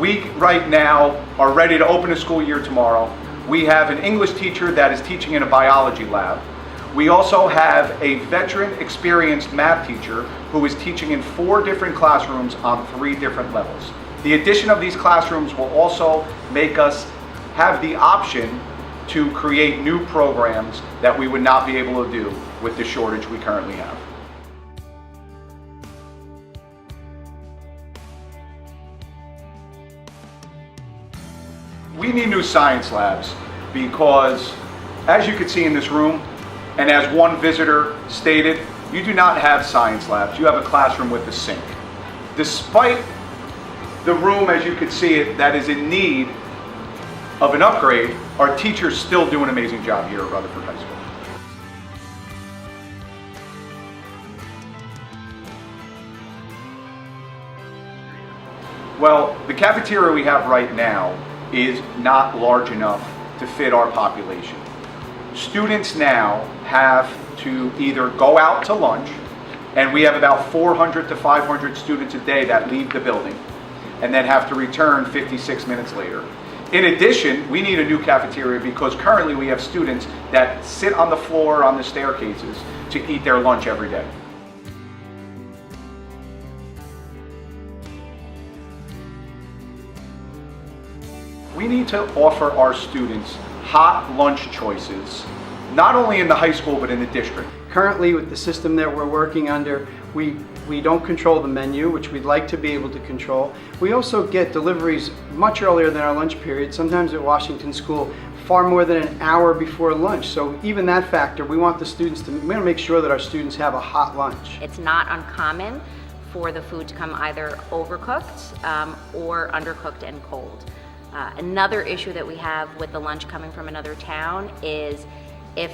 We right now are ready to open the school year tomorrow. We have an English teacher that is teaching in a biology lab. We also have a veteran experienced math teacher who is teaching in 4 different classrooms on 3 different levels. The addition of these classrooms will also make us have the option to create new programs that we would not be able to do with the shortage we currently have. We need new science labs because, as you can see in this room, and as one visitor stated, you do not have science labs. You have a classroom with a sink. Despite the room, as you can see it, that is in need of an upgrade, our teachers still do an amazing job here at Rutherford High School. Well, the cafeteria we have right now is not large enough to fit our population. Students now have to either go out to lunch, and we have about 400 to 500 students a day that leave the building and then have to return 56 minutes later. In addition, we need a new cafeteria because currently we have students that sit on the floor on the staircases to eat their lunch every day. We need to offer our students hot lunch choices, not only in the high school but in the district. Currently, with the system that we're working under, we don't control the menu, which we'd like to be able to control. We also get deliveries much earlier than our lunch period, sometimes at Washington School far more than an hour before lunch. So even that factor, we want to make sure that our students have a hot lunch. It's not uncommon for the food to come either overcooked or undercooked and cold. Another issue that we have with the lunch coming from another town is if,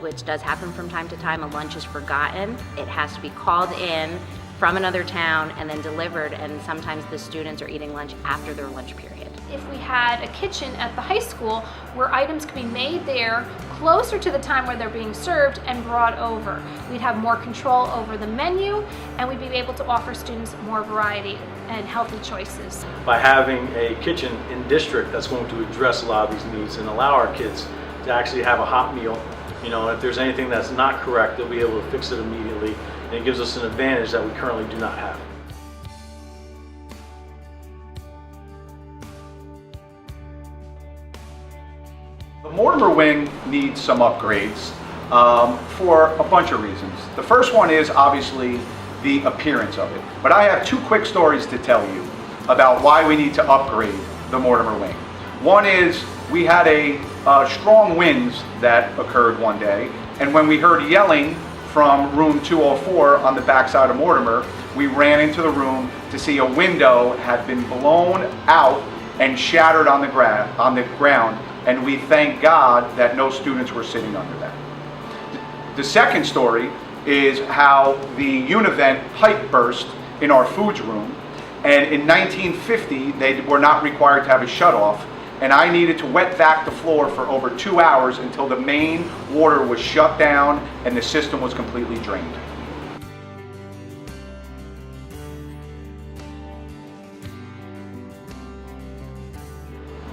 which does happen from time to time, a lunch is forgotten, it has to be called in from another town and then delivered, and sometimes the students are eating lunch after their lunch period. If we had a kitchen at the high school where items could be made there closer to the time where they're being served and brought over, we'd have more control over the menu and we'd be able to offer students more variety and healthy choices. By having a kitchen in district that's going to address a lot of these needs and allow our kids to actually have a hot meal, if there's anything that's not correct, they'll be able to fix it immediately, and it gives us an advantage that we currently do not have. The Mortimer wing needs some upgrades for a bunch of reasons. The first one is obviously the appearance of it. But I have 2 quick stories to tell you about why we need to upgrade the Mortimer wing. One is we had a strong winds that occurred one day, and when we heard yelling from room 204 on the backside of Mortimer, we ran into the room to see a window had been blown out and shattered on the ground, and we thank God that no students were sitting under that. The second story is how the Univent pipe burst in our foods room, and in 1950 they were not required to have a shutoff, and I needed to wet vac the floor for over 2 hours until the main water was shut down and the system was completely drained.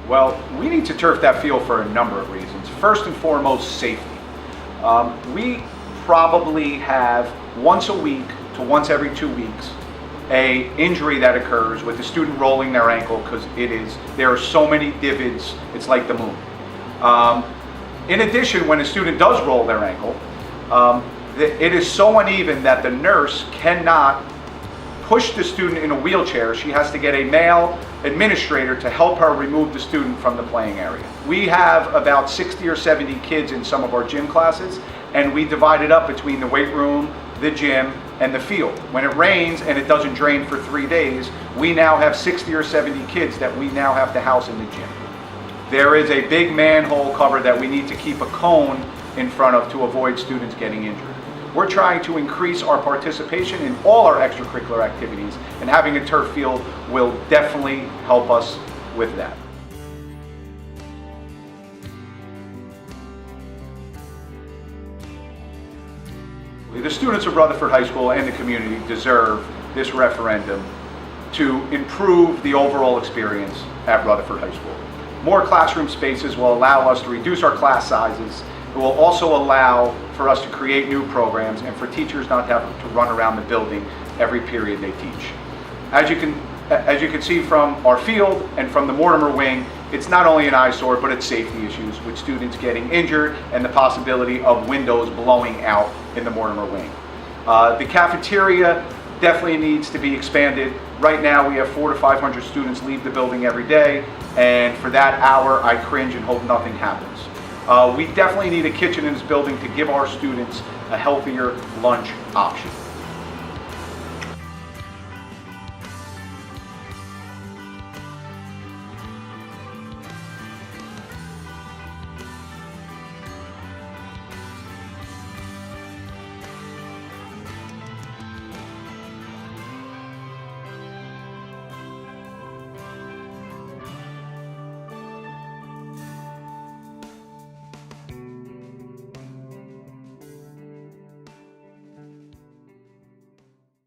Well, we need to turf that field for a number of reasons. First and foremost, safety. We probably have once a week to once every 2 weeks a injury that occurs with the student rolling their ankle because there are so many divots, it's like the moon. In addition, when a student does roll their ankle, it is so uneven that the nurse cannot push the student in a wheelchair. She has to get a male administrator to help her remove the student from the playing area. We have about 60 or 70 kids in some of our gym classes, and we divide it up between the weight room, the gym, and the field. When it rains and it doesn't drain for 3 days, we now have 60 or 70 kids that we now have to house in the gym. There is a big manhole cover that we need to keep a cone in front of to avoid students getting injured. We're trying to increase our participation in all our extracurricular activities, and having a turf field will definitely help us with that. The students of Rutherford High School and the community deserve this referendum to improve the overall experience at Rutherford High School. More classroom spaces will allow us to reduce our class sizes. It will also allow for us to create new programs and for teachers not to have to run around the building every period they teach. As you can see from our field and from the Mortimer wing, it's not only an eyesore, but it's safety issues with students getting injured and the possibility of windows blowing out in the Mortimer wing. The cafeteria definitely needs to be expanded. Right now we have 400 to 500 students leave the building every day, and for that hour I cringe and hope nothing happens. We definitely need a kitchen in this building to give our students a healthier lunch option.